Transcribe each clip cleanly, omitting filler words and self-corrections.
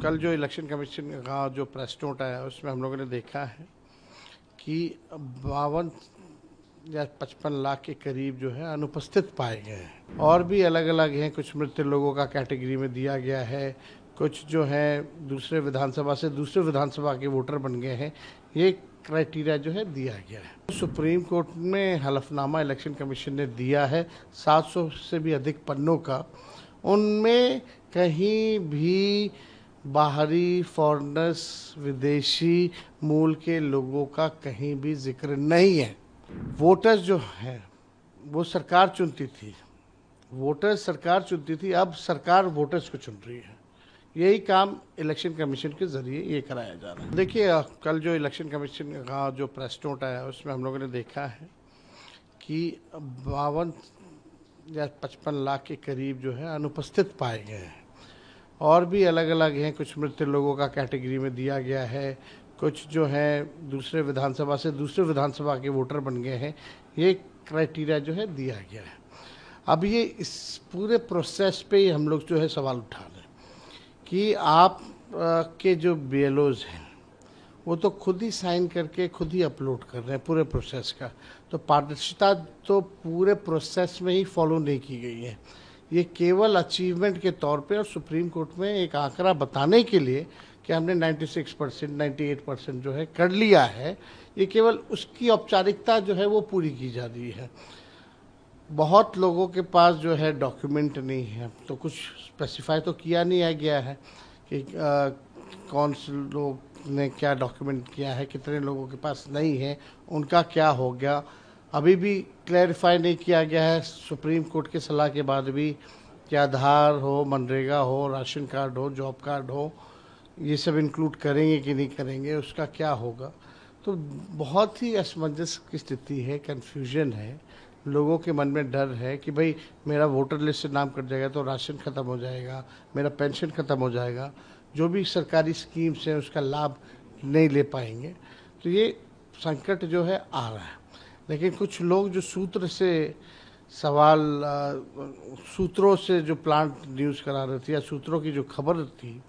कल जो election commission का जो प्रेस नोट आया उसमें हम लोगों ने देखा है कि 52 या 55 लाख के करीब जो है अनुपस्थित पाए गए हैं। और भी अलग अलग हैं, कुछ मृत लोगों का कैटेगरी में दिया गया है, कुछ जो है दूसरे विधानसभा से दूसरे विधानसभा के वोटर बन गए हैं। ये क्राइटेरिया जो है दिया गया है। सुप्रीम कोर्ट में हलफनामा इलेक्शन कमीशन ने दिया है 700 से भी अधिक पन्नों का। उनमें कहीं भी बाहरी फॉरेनर्स, विदेशी मूल के लोगों का कहीं भी जिक्र नहीं है। वोटर्स जो है वो सरकार चुनती थी, वोटर्स सरकार चुनती थी, अब सरकार वोटर्स को चुन रही है। यही काम इलेक्शन कमीशन के जरिए ये कराया जा रहा है। देखिए, कल जो इलेक्शन कमीशन का जो प्रेस नोट आया उसमें हम लोगों ने देखा है कि 52 या 55 लाख के करीब जो है अनुपस्थित पाए गए हैं। और भी अलग अलग हैं, कुछ मृत लोगों का कैटेगरी में दिया गया है, कुछ जो है दूसरे विधानसभा से दूसरे विधानसभा के वोटर बन गए हैं। ये क्राइटेरिया जो है दिया गया है। अब ये इस पूरे प्रोसेस पे ही हम लोग जो है सवाल उठा रहे हैं कि आप के जो BLOs हैं वो तो खुद ही साइन करके खुद ही अपलोड कर रहे हैं पूरे प्रोसेस का, तो पारदर्शिता तो पूरे प्रोसेस में ही फॉलो नहीं की गई है। ये केवल अचीवमेंट के तौर पे और सुप्रीम कोर्ट में एक आंकड़ा बताने के लिए कि हमने 96%, 98% जो है कर लिया है, ये केवल उसकी औपचारिकता जो है वो पूरी की जा रही है। बहुत लोगों के पास जो है डॉक्यूमेंट नहीं है, तो कुछ स्पेसिफाई तो किया नहीं गया है कि कौन से लोग ने क्या डॉक्यूमेंट किया है, कितने लोगों के पास नहीं है, उनका क्या हो गया, अभी भी क्लैरिफाई नहीं किया गया है। सुप्रीम कोर्ट की सलाह के बाद भी कि आधार हो, मनरेगा हो, राशन कार्ड हो, जॉब कार्ड हो, ये सब इंक्लूड करेंगे कि नहीं करेंगे, उसका क्या होगा। तो बहुत ही असमंजस की स्थिति है, कन्फ्यूजन है, लोगों के मन में डर है कि भाई मेरा वोटर लिस्ट से नाम कट जाएगा तो राशन ख़त्म हो जाएगा, मेरा पेंशन ख़त्म हो जाएगा, जो भी सरकारी स्कीम्स हैं उसका लाभ नहीं ले पाएंगे। तो ये संकट जो है आ रहा है। लेकिन कुछ लोग जो सूत्र से सवाल सूत्रों से जो प्लांट न्यूज़ करा रहे थे या सूत्रों की जो खबर थी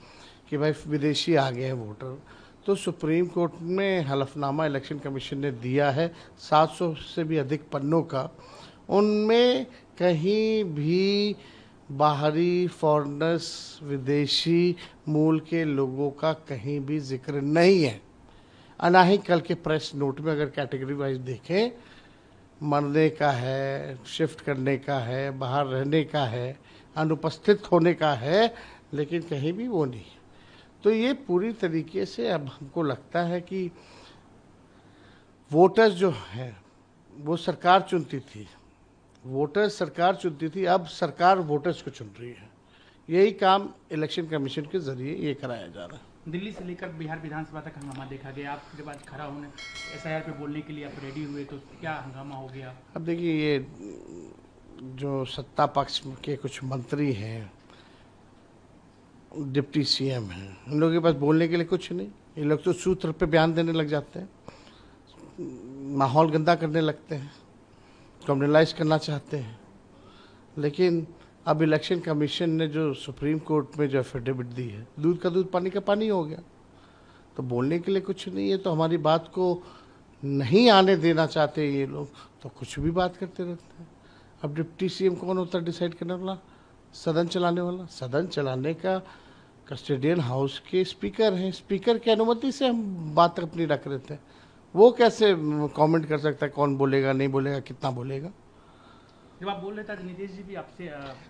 कि भाई विदेशी आ गए हैं वोटर, तो सुप्रीम कोर्ट में हलफनामा इलेक्शन कमीशन ने दिया है 700 से भी अधिक पन्नों का। उनमें कहीं भी बाहरी फॉरेनर्स, विदेशी मूल के लोगों का कहीं भी जिक्र नहीं है। ना ही कल के प्रेस नोट में अगर कैटेगरी वाइज देखें, मरने का है, शिफ्ट करने का है, बाहर रहने का है, अनुपस्थित होने का है, लेकिन कहीं भी वो नहीं। तो ये पूरी तरीके से अब हमको लगता है कि वोटर्स जो है वो सरकार चुनती थी, वोटर्स सरकार चुनती थी, अब सरकार वोटर्स को चुन रही है। यही काम इलेक्शन कमीशन के जरिए ये कराया जा रहा है। दिल्ली से लेकर बिहार विधानसभा तक हंगामा देखा गया। आपके बाद खड़ा होने SIR पे बोलने के लिए आप रेडी हुए, तो क्या हंगामा हो गया? अब देखिए, ये जो सत्ता पक्ष के कुछ मंत्री हैं, डिप्टी CM हैं, इन लोगों के पास बोलने के लिए कुछ नहीं। ये लोग तो सूत्र पे बयान देने लग जाते हैं, माहौल गंदा करने लगते हैं, कम्युनलाइज करना चाहते हैं। लेकिन अब इलेक्शन कमीशन ने जो सुप्रीम कोर्ट में जो एफिडेविट दी है, दूध का दूध पानी का पानी हो गया। तो बोलने के लिए कुछ नहीं है, तो हमारी बात को नहीं आने देना चाहते ये लोग, तो कुछ भी बात करते रहते हैं। अब डिप्टी CM कौन होता है डिसाइड करने वाला? सदन चलाने वाला। सदन चलाने का कस्टोडियन हाउस के स्पीकर हैं, स्पीकर की अनुमति से हम बात अपनी रख रहे थे। वो कैसे कमेंट कर सकता है कौन बोलेगा, नहीं बोलेगा, कितना बोलेगा? जब आप बोल रहे थे नीतीश जी भी आपसे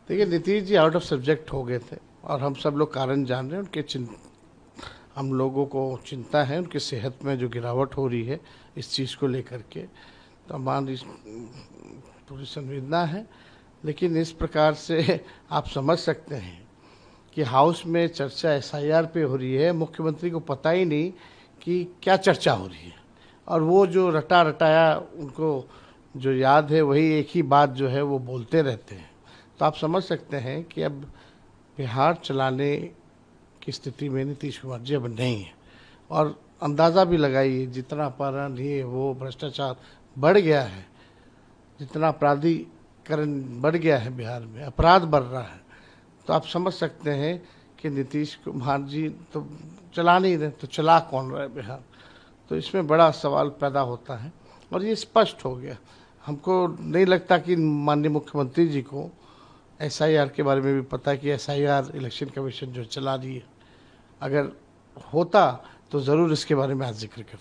देखिए, Nitish ji out of subject हो गए थे और हम सब लोग कारण जान रहे हैं। उनके हम लोगों को चिंता है, उनकी सेहत में जो गिरावट हो रही है इस चीज़ को लेकर के, तो हमारी पूरी संवेदना है। लेकिन इस प्रकार से आप समझ सकते हैं कि हाउस में चर्चा SIR पे हो रही है, मुख्यमंत्री को पता ही नहीं कि क्या चर्चा हो रही है, और वो जो रटा रटाया उनको जो याद है वही एक ही बात जो है वो बोलते रहते हैं। तो आप समझ सकते हैं कि अब बिहार चलाने की स्थिति में नीतीश कुमार जी अब नहीं है। और अंदाज़ा भी लगाइए, जितना अपहरण ये वो भ्रष्टाचार बढ़ गया है, जितना अपराधीकरण बढ़ गया है बिहार में, अपराध बढ़ रहा है, तो आप समझ सकते हैं कि नीतीश कुमार जी तो चला नहीं रहे, तो चला कौन रहा है बिहार। तो इसमें बड़ा सवाल पैदा होता है और ये स्पष्ट हो गया। हमको नहीं लगता कि माननीय मुख्यमंत्री जी को SIR के बारे में भी पता है कि SIR इलेक्शन कमीशन जो चला रही है। अगर होता तो ज़रूर इसके बारे में आज जिक्र करते।